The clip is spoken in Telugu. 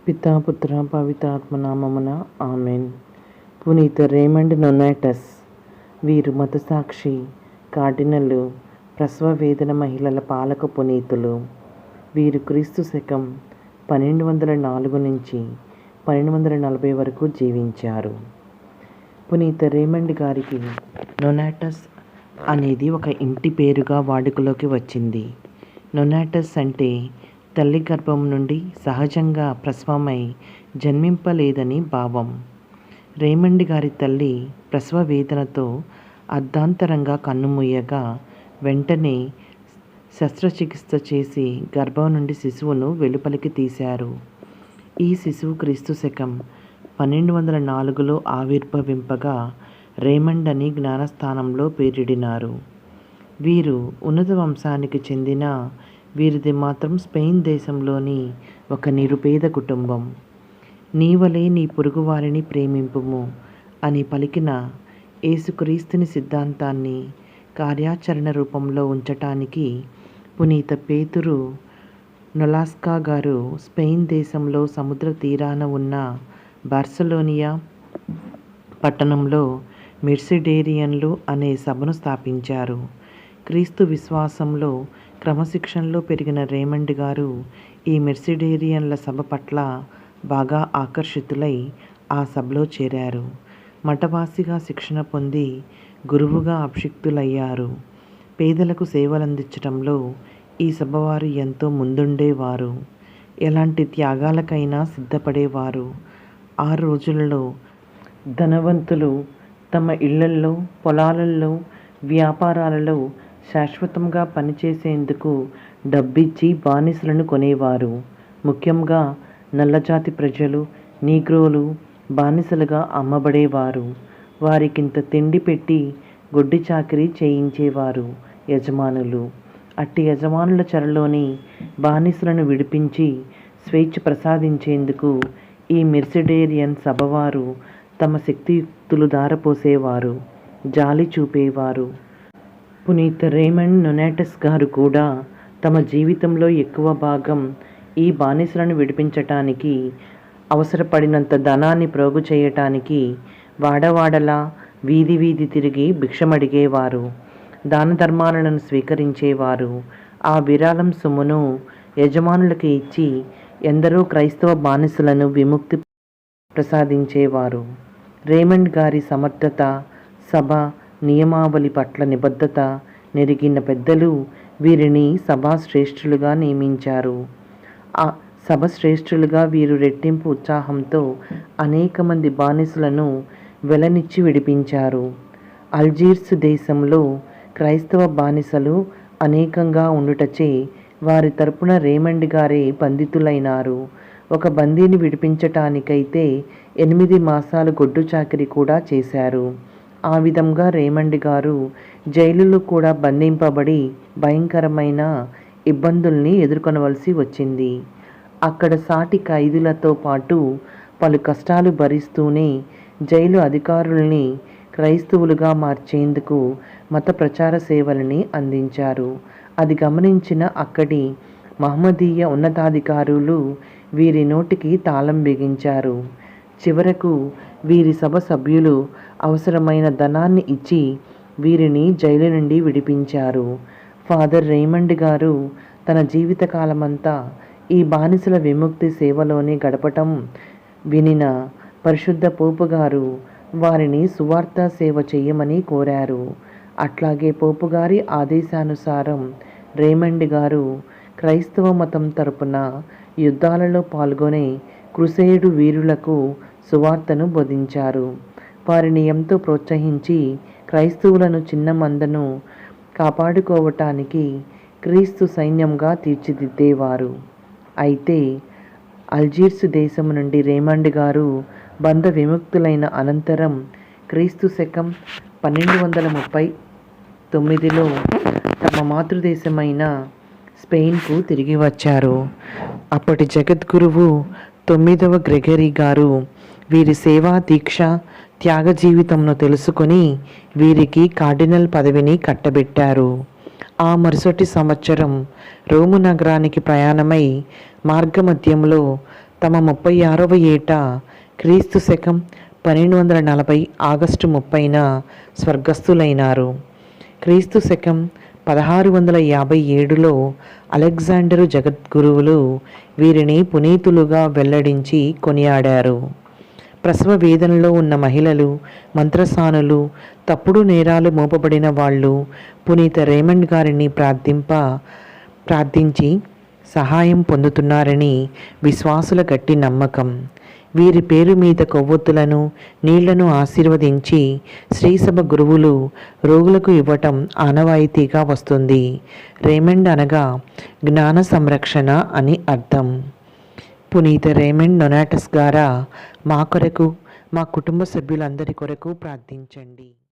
పితా పుత్ర పవిత్రాత్మ నామమున ఆమెన్. పునీత రేమండ్ నొనాటస్. వీరు మతసాక్షి, కార్డినల్, ప్రసవ వేదన మహిళల పాలక పునీతులు. వీరు క్రీస్తు శకం 1204 నుంచి 1240 వరకు జీవించారు. పునీత రేమండ్ గారికి నొనాటస్ అనేది ఒక ఇంటి పేరుగా వాడుకలోకి వచ్చింది. నొనాటస్ అంటే తల్లి గర్భం నుండి సహజంగా ప్రసవమై జన్మింపలేదని భావం. రేమండ్ గారి తల్లి ప్రసవ వేదనతో అర్ధాంతరంగా కన్నుమూయగా వెంటనే శస్త్రచికిత్స చేసి గర్భం నుండి శిశువును వెలుపలికి తీశారు. ఈ శిశువు క్రీస్తు శకం 1204లో ఆవిర్భవింపగా రేమండ్ అని జ్ఞానస్థానంలో పేరిడినారు. వీరు ఉన్నత వంశానికి చెందిన వీరిది మాత్రం స్పెయిన్ దేశంలోని ఒక నిరుపేద కుటుంబం. నీవలే నీ పొరుగువారిని ప్రేమింపుము అని పలికిన యేసుక్రీస్తుని సిద్ధాంతాన్ని కార్యాచరణ రూపంలో ఉంచటానికి పునీత పేతురు నొలాస్కా గారు స్పెయిన్ దేశంలో సముద్ర తీరాన ఉన్న బార్సలోనియా పట్టణంలో మెర్సిడేరియన్లు అనే సభను స్థాపించారు. క్రీస్తు విశ్వాసంలో క్రమశిక్షణలో పెరిగిన రేమండ్ గారు ఈ మెర్సిడేరియన్ల సభ పట్ల బాగా ఆకర్షితులై ఆ సభలో చేరారు. మఠవాసిగా శిక్షణ పొంది గురువుగా అభిషిక్తులయ్యారు. పేదలకు సేవలందించడంలో ఈ సభవారు ఎంతో ముందుండేవారు. ఎలాంటి త్యాగాలకైనా సిద్ధపడేవారు. ఆ రోజులలో ధనవంతులు తమ ఇళ్లల్లో, పొలాలలో, వ్యాపారాలలో శాశ్వతంగా పనిచేసేందుకు డబ్బిచ్చి బానిసలను కొనేవారు. ముఖ్యంగా నల్లజాతి ప్రజలు, నీగ్రోలు బానిసలుగా అమ్మబడేవారు. వారికింత తిండి పెట్టి గొడ్డి చాకిరీ చేయించేవారు యజమానులు. అట్టి యజమానుల చెరలోని బానిసలను విడిపించి స్వేచ్ఛ ప్రసాదించేందుకు ఈ మెర్సిడేరియన్ సభవారు తమ శక్తియుక్తులు ధారపోసేవారు, జాలి చూపేవారు. పునీత రేమండ్ నొనాటస్ గారు కూడా తమ జీవితంలో ఎక్కువ భాగం ఈ బానిసలను విడిపించటానికి, అవసరపడినంత ధనాన్ని ప్రోగు చేయటానికి వాడవాడలా, వీధి వీధి తిరిగి భిక్షమడిగేవారు. దాన ధర్మాలను స్వీకరించేవారు. ఆ విరాళం సొమ్మును యజమానులకు ఇచ్చి ఎందరో క్రైస్తవ బానిసలను విముక్తి ప్రసాదించేవారు. రేమండ్ గారి సమర్థత, సభ నియమావళి పట్ల నిబద్ధత నెరిగిన పెద్దలు వీరిని సభా శ్రేష్ఠులుగా నియమించారు. ఆ సభ శ్రేష్ఠులుగా వీరు రెట్టింపు ఉత్సాహంతో అనేక మంది బానిసలను వెలనిచ్చి విడిపించారు. అల్జీర్స్ దేశంలో క్రైస్తవ బానిసలు అనేకంగా ఉండుటచే వారి తరపున రేమండ్ గారే బంధితులైనారు. ఒక బందీని విడిపించటానికైతే 8 మాసాలు గొడ్డు చాకిరీ కూడా చేశారు. ఆ విధంగా రేమండ్ గారు జైలులో కూడా బంధింపబడి భయంకరమైన ఇబ్బందుల్ని ఎదుర్కొనవలసి వచ్చింది. అక్కడ సాటి ఖైదీలతో పాటు పలు కష్టాలు భరిస్తూనే జైలు అధికారుల్ని క్రైస్తవులుగా మార్చేందుకు మత ప్రచార సేవలని అందించారు. అది గమనించిన అక్కడి మహమ్మదీయ ఉన్నతాధికారులు వీరి నోటికి తాళం బిగించారు. చివరకు వీరి సభ సభ్యులు అవసరమైన ధనాన్ని ఇచ్చి వీరిని జైలు నుండి విడిపించారు. ఫాదర్ రేమండ్ గారు తన జీవితకాలమంతా ఈ బానిసల విముక్తి సేవలోనే గడపటం వినిన పరిశుద్ధ పోపు గారు వారిని సువార్త సేవ చేయమని కోరారు. అట్లాగే పోపుగారి ఆదేశానుసారం రేమండ్ గారు క్రైస్తవ మతం తరపున యుద్ధాలలో పాల్గొనే క్రుసేడు వీరులకు సువార్తను బోధించారు. వారిని ఎంతో ప్రోత్సహించి క్రైస్తవులను చిన్న మందను కాపాడుకోవటానికి క్రీస్తు సైన్యంగా తీర్చిదిద్దేవారు. అయితే అల్జీర్స్ దేశం నుండి రేమండ్ గారు బంధ విముక్తులైన అనంతరం క్రీస్తు శకం 1239లో తమ మాతృదేశమైన స్పెయిన్కు తిరిగి వచ్చారు. అప్పటి జగద్గురువు 9వ గ్రెగరీ గారు వీరి సేవా దీక్ష, త్యాగ జీవితంను తెలుసుకొని వీరికి కార్డినల్ పదవిని కట్టబెట్టారు. ఆ మరుసటి సంవత్సరం రోము నగరానికి ప్రయాణమై మార్గమధ్యంలో తమ 36వ ఏట క్రీస్తు శకం 1240 ఆగస్టు 30న స్వర్గస్థులైనారు. క్రీస్తు శకం 1657లో అలెగ్జాండరు జగద్గురువులు వీరిని పునీతులుగా వెల్లడించి కొనియాడారు. ప్రసవ వేదనలో ఉన్న మహిళలు, మంత్రసానులు, తప్పుడు నేరాలు మోపబడిన వాళ్ళు పునీత రేమండ్ గారిని ప్రార్థించి సహాయం పొందుతున్నారని విశ్వాసుల గట్టి నమ్మకం. వీరి పేరు మీద కొవ్వొత్తులను, నీళ్లను ఆశీర్వదించి శ్రీసభ గురువులు రోగులకు ఇవ్వటం ఆనవాయితీగా వస్తుంది. రేమండ్ అనగా జ్ఞాన సంరక్షణ అని అర్థం. పునీత రేమండ్ నొనాటస్ గారా మా కొరకు, మా కుటుంబ సభ్యులందరి కొరకు ప్రార్థించండి.